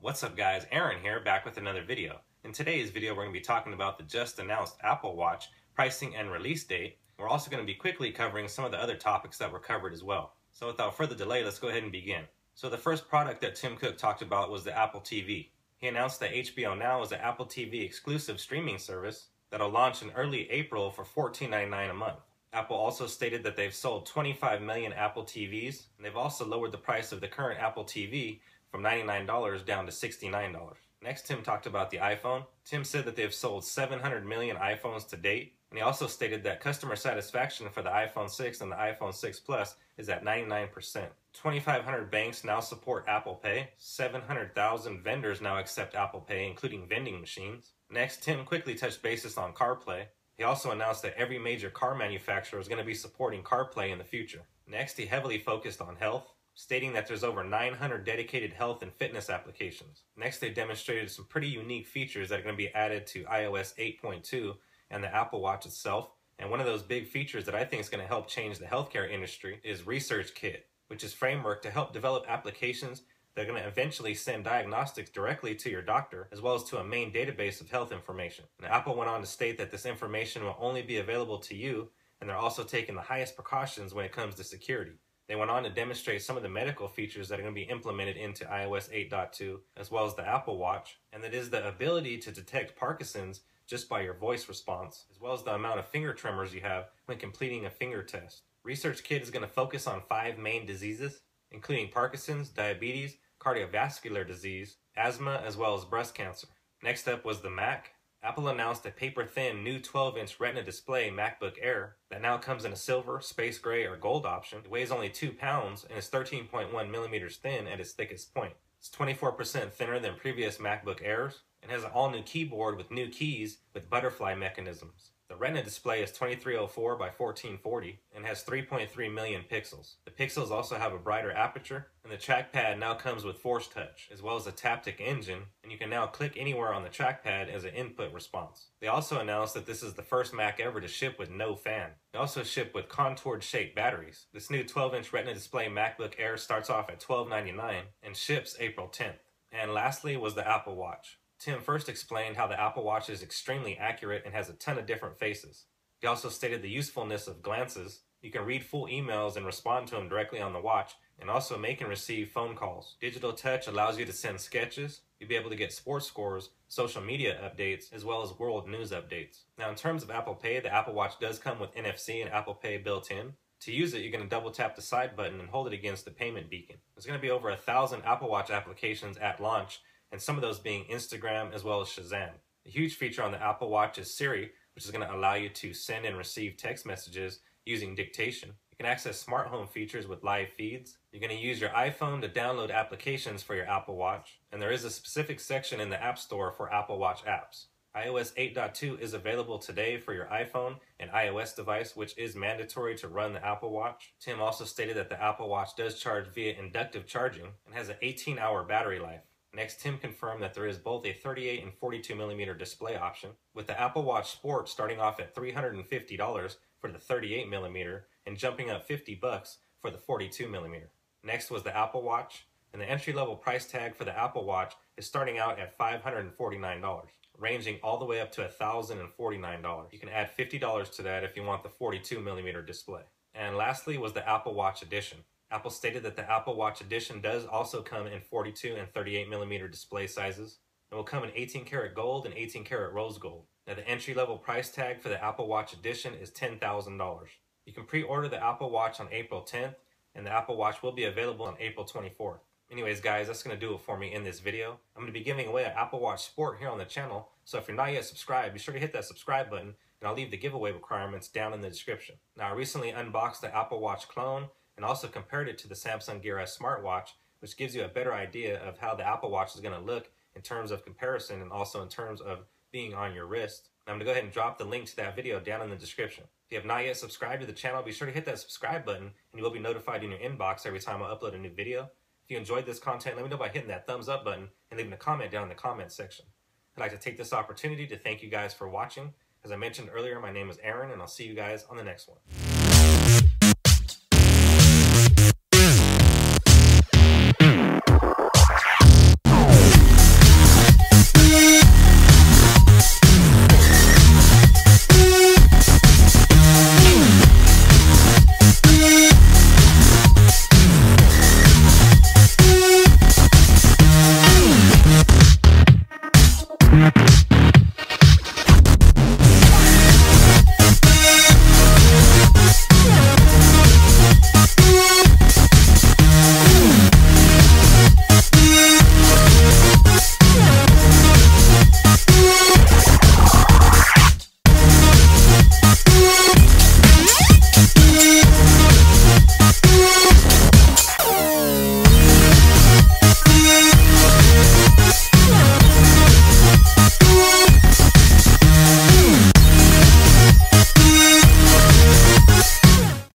What's up guys, Aaron here, back with another video. In today's video we're going to be talking about the just announced Apple Watch pricing and release date. We're also going to be quickly covering some of the other topics that were covered as well. So without further delay, let's go ahead and begin. So the first product that Tim Cook talked about was the Apple TV. He announced that HBO Now is an Apple TV exclusive streaming service that'll launch in early April for $14.99 a month. Apple also stated that they've sold 25 million Apple TVs, and they've also lowered the price of the current Apple TV from $99 down to $69. Next, Tim talked about the iPhone. Tim said that they've sold 700 million iPhones to date, and he also stated that customer satisfaction for the iPhone 6 and the iPhone 6 Plus is at 99%. 2,500 banks now support Apple Pay. 700,000 vendors now accept Apple Pay, including vending machines. Next, Tim quickly touched bases on CarPlay. He also announced that every major car manufacturer is going to be supporting CarPlay in the future. Next, he heavily focused on health, stating that there's over 900 dedicated health and fitness applications. Next, they demonstrated some pretty unique features that are going to be added to iOS 8.2 and the Apple Watch itself. And one of those big features that I think is going to help change the healthcare industry is Research Kit, which is framework to help develop applications that are going to eventually send diagnostics directly to your doctor, as well as to a main database of health information. And Apple went on to state that this information will only be available to you, and they're also taking the highest precautions when it comes to security. They went on to demonstrate some of the medical features that are going to be implemented into iOS 8.2, as well as the Apple Watch, and that is the ability to detect Parkinson's just by your voice response, as well as the amount of finger tremors you have when completing a finger test. Research Kit is going to focus on 5 main diseases, including Parkinson's, diabetes, cardiovascular disease, asthma, as well as breast cancer. Next up was the Mac. Apple announced a paper-thin new 12-inch Retina display MacBook Air that now comes in a silver, space gray, or gold option. It weighs only 2 pounds and is 13.1 millimeters thin at its thickest point. It's 24% thinner than previous MacBook Airs and has an all-new keyboard with new keys with butterfly mechanisms. The Retina display is 2304 by 1440 and has 3.3 million pixels. The pixels also have a brighter aperture, and the trackpad now comes with Force Touch, as well as a Taptic engine, and you can now click anywhere on the trackpad as an input response. They also announced that this is the first Mac ever to ship with no fan. They also ship with contoured shaped batteries. This new 12-inch Retina display MacBook Air starts off at $12.99 and ships April 10th. And lastly was the Apple Watch. Tim first explained how the Apple Watch is extremely accurate and has a ton of different faces. He also stated the usefulness of glances. You can read full emails and respond to them directly on the watch, and also make and receive phone calls. Digital Touch allows you to send sketches. You'll be able to get sports scores, social media updates, as well as world news updates. Now in terms of Apple Pay, the Apple Watch does come with NFC and Apple Pay built in. To use it, you're going to double tap the side button and hold it against the payment beacon. There's going to be over 1,000 Apple Watch applications at launch, and some of those being Instagram as well as Shazam. A huge feature on the Apple Watch is Siri, which is going to allow you to send and receive text messages using dictation. You can access smart home features with live feeds. You're going to use your iPhone to download applications for your Apple Watch, and there is a specific section in the App Store for Apple Watch apps. iOS 8.2 is available today for your iPhone and iOS device, which is mandatory to run the Apple Watch. Tim also stated that the Apple Watch does charge via inductive charging and has an 18-hour battery life. Next, Tim confirmed that there is both a 38 and 42 millimeter display option, with the Apple Watch Sport starting off at $350 for the 38 millimeter and jumping up $50 for the 42 millimeter. Next was the Apple Watch, and the entry-level price tag for the Apple Watch is starting out at $549, ranging all the way up to $1,049. You can add $50 to that if you want the 42 millimeter display. And lastly was the Apple Watch Edition. Apple stated that the Apple Watch Edition does also come in 42 and 38 millimeter display sizes. It will come in 18 karat gold and 18 karat rose gold. Now the entry-level price tag for the Apple Watch Edition is $10,000. You can pre-order the Apple Watch on April 10th, and the Apple Watch will be available on April 24th. Anyways guys, that's going to do it for me in this video. I'm going to be giving away an Apple Watch Sport here on the channel, so if you're not yet subscribed, be sure to hit that subscribe button, and I'll leave the giveaway requirements down in the description. Now I recently unboxed the Apple Watch clone, and also compared it to the Samsung Gear S smartwatch, which gives you a better idea of how the Apple Watch is going to look in terms of comparison and also in terms of being on your wrist. I'm going to go ahead and drop the link to that video down in the description. If you have not yet subscribed to the channel, be sure to hit that subscribe button and you will be notified in your inbox every time I upload a new video. If you enjoyed this content, let me know by hitting that thumbs up button and leaving a comment down in the comment section. I'd like to take this opportunity to thank you guys for watching. As I mentioned earlier, my name is Aaron, and I'll see you guys on the next one.